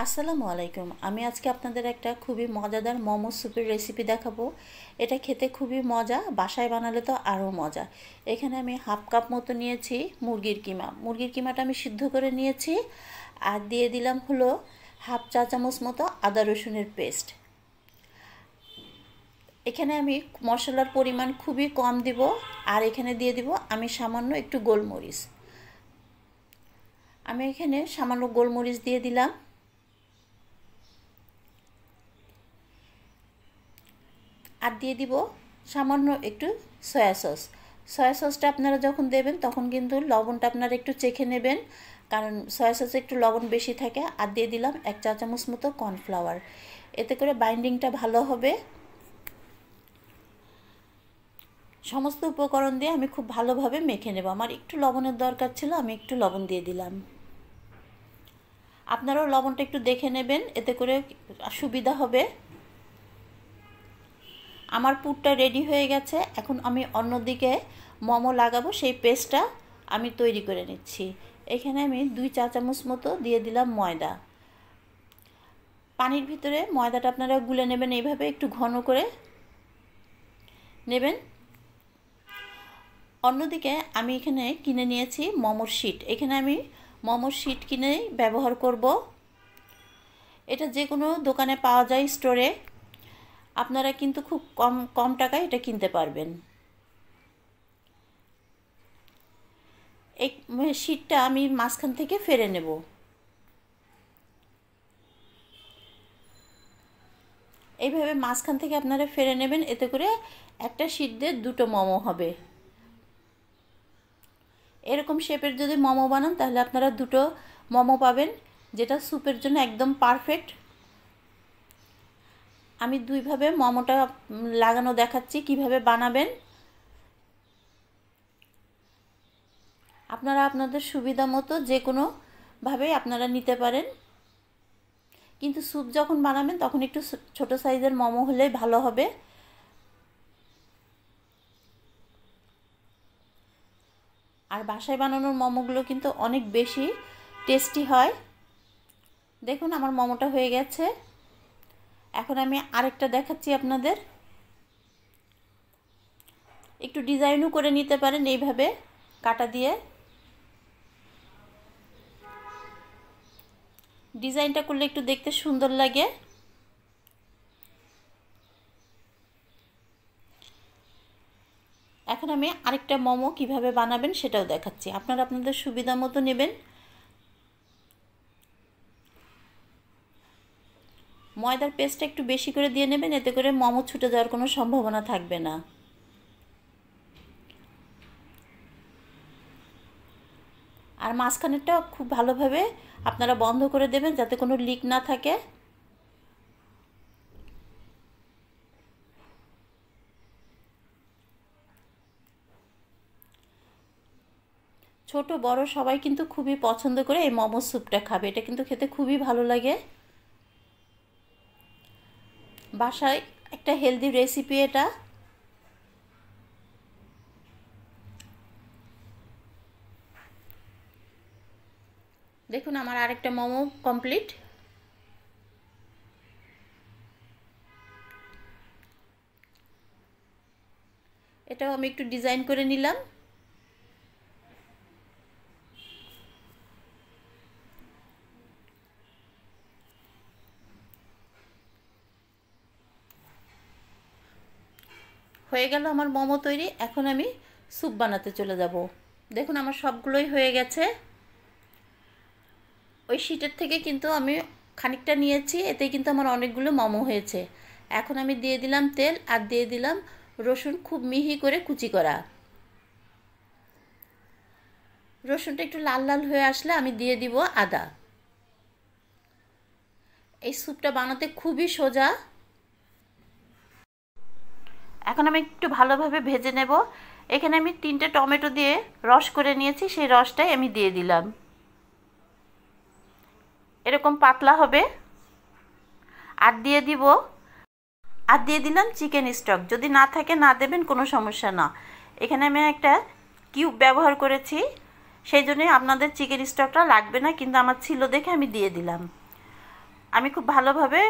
আসসালামু আলাইকুম। আমি আজকে আপনাদের একটা খুবই মজাদার মোমো স্যুপের রেসিপি দেখাবো। এটা খেতে খুবই মজা, বাসায় বানালে তো আরও মজা। এখানে আমি হাফ কাপ মতো নিয়েছি মুরগির কিমা। মুরগির কিমাটা আমি সিদ্ধ করে নিয়েছি, আর দিয়ে দিলাম হলো হাফ চা চামচ মতো আদা রসুনের পেস্ট। এখানে আমি মশলার পরিমাণ খুবই কম দিব, আর এখানে দিয়ে দিব আমি সামান্য একটু গোলমরিচ। আমি এখানে সামান্য গোলমরিচ দিয়ে দিলাম। আর দিয়ে দিব সামান্য একটু সয়া সস। সয়া সসটা আপনারা যখন দেবেন তখন কিন্তু লবণটা আপনারা একটু চেখে নেবেন, কারণ সয়া সসে একটু লবণ বেশি থাকে। আর দিয়ে দিলাম 1 চা চামচ মতো কর্নফ্লাওয়ার। এতে করে বাইন্ডিংটা ভালো হবে। সমস্ত উপকরণ দিয়ে আমি খুব ভালোভাবে মেখে নেব। আমার একটু লবণের দরকার ছিল, আমি একটু লবণ দিয়ে দিলাম। আপনারাও লবণটা একটু দেখে নেবেন, এতে করে সুবিধা হবে। আমার পুরটা রেডি হয়ে গেছে। এখন আমি অন্যদিকে মোমো লাগাবো, সেই পেস্টটা আমি তৈরি করে নিচ্ছি। এখানে আমি 2 চা চামচ মতো দিয়ে দিলাম ময়দা। পানির ভিতরে ময়দাটা আপনারা গুলে নেবেন, এইভাবে একটু ঘন করে নেবেন। অন্যদিকে আমি এখানে কিনে নিয়েছি মোমোর শিট। এখানে আমি মোমোর শিট কিনে ব্যবহার করব। এটা যে কোনো দোকানে পাওয়া যায়, স্টোরে। আপনারা কিন্তু খুব কম টাকায় এটা কিনতে পারবেন। এই শিটটা আমি মাঝখান থেকে ফেলে নেব। এইভাবে মাঝখান থেকে আপনারা ফেলে নেবেন, এতে করে একটা শিট দিয়ে দুটো মোমো হবে। এরকম শেপের যদি মোমো বানান তাহলে আপনারা দুটো মোমো পাবেন, যেটা স্যুপের জন্য একদম পারফেক্ট। আমি দুইভাবে মোমোটা লাগানো দেখাচ্ছি কিভাবে বানাবেন। আপনারা আপনাদের সুবিধা মতো যে কোনোভাবেই আপনারা নিতে পারেন, কিন্তু স্যুপ যখন বানাবেন তখন একটু ছোট সাইজের মোমো হলেই ভালো হবে। আর বাসায় বানানোর মোমোগুলো কিন্তু অনেক বেশি টেস্টি হয়। দেখুন আমার মোমোটা হয়ে গেছে। এখন আমি আরেকটা দেখাচ্ছি আপনাদের। একটু ডিজাইনও করে নিতে পারেন এইভাবে কাটা দিয়ে। ডিজাইনটা করলে একটু দেখতে সুন্দর লাগে। এখন আমি আরেকটা মোমো কিভাবে বানাবেন সেটাও দেখাচ্ছি। আপনারা আপনাদের সুবিধা মতো নেবেন। ময়দার পেস্টটা একটু বেশি করে দিয়ে নেবেন, এতে করে মোমো ছুটে যাওয়ার কোনো সম্ভাবনা থাকবে না। আর মাঝখানেরটা খুব ভালোভাবে আপনারা বন্ধ করে দেবেন, যাতে কোনো লিক না থাকে। ছোট বড় সবাই কিন্তু খুবই পছন্দ করে এই মোমো স্যুপটা খাবে। এটা কিন্তু খেতে খুবই ভালো লাগে। বাসায় একটা হেলদি রেসিপি এটা। দেখুন আমার আরেকটা মোমো কমপ্লিট। এটাও আমি একটু ডিজাইন করে নিলাম। হয়ে গেল আমার মোমো তৈরি। এখন আমি স্যুপ বানাতে চলে যাব। দেখুন আমার সবগুলোই হয়ে গেছে। ওই শিটের থেকে কিন্তু আমি খানিকটা নিয়েছি, এতে কিন্তু আমার অনেকগুলো মোমো হয়েছে। এখন আমি দিয়ে দিলাম তেল, আর দিয়ে দিলাম রসুন খুব মিহি করে কুচি করা। রসুনটা একটু লাল লাল হয়ে আসলে আমি দিয়ে দিব আদা। এই স্যুপটা বানাতে খুবই সোজা। এখন আমি একটু ভালোভাবে ভেজে নেব। এখানে আমি 3টে টমেটো দিয়ে রস করে নিয়েছি, সেই রসটাই আমি দিয়ে দিলাম। এরকম পাতলা হবে। আর দিয়ে দিলাম চিকেন স্টক। যদি না থাকে না দেবেন, কোনো সমস্যা না। এখানে আমি একটা কিউব ব্যবহার করেছি, সেই জন্যই আপনাদের চিকেন স্টকটা লাগবে না, কিন্তু আমার ছিল দেখে আমি দিয়ে দিলাম। আমি খুব ভালোভাবে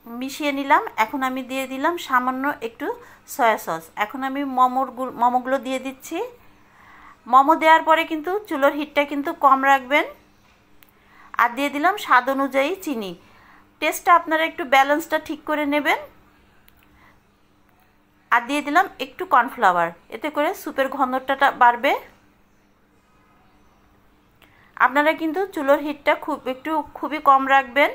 মিশিয়ে নিলাম। এখন আমি দিয়ে দিলাম সামান্য একটু সয়া সস। এখন আমি মোমোগুলো দিয়ে দিচ্ছি। মোমো দেওয়ার পরে কিন্তু চুলোর হিটটা কিন্তু কম রাখবেন। আর দিয়ে দিলাম স্বাদ অনুযায়ী চিনি। টেস্টটা আপনারা একটু ব্যালেন্সটা ঠিক করে নেবেন। আর দিয়ে দিলাম একটু কর্নফ্লাওয়ার, এতে করে স্যুপের ঘনত্বটা বাড়বে। আপনারা কিন্তু চুলোর হিটটা খুবই কম রাখবেন।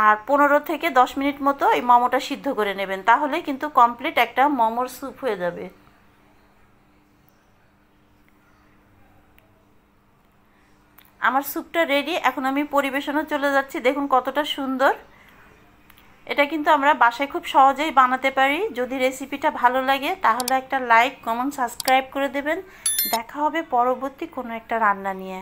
আর 15 থেকে 10 মিনিট মতো এই মোমোটা সিদ্ধ করে নেবেন, তাহলে কিন্তু কমপ্লিট একটা মোমোর স্যুপ হয়ে যাবে। আমার স্যুপটা রেডি। এখন আমি পরিবেশনে চলে যাচ্ছি। দেখুন কতটা সুন্দর। এটা কিন্তু আমরা বাসায় খুব সহজেই বানাতে পারি। যদি রেসিপিটা ভালো লাগে তাহলে একটা লাইক, কমেন্ট, সাবস্ক্রাইব করে দেবেন। দেখা হবে পরবর্তী কোনো একটা রান্না নিয়ে।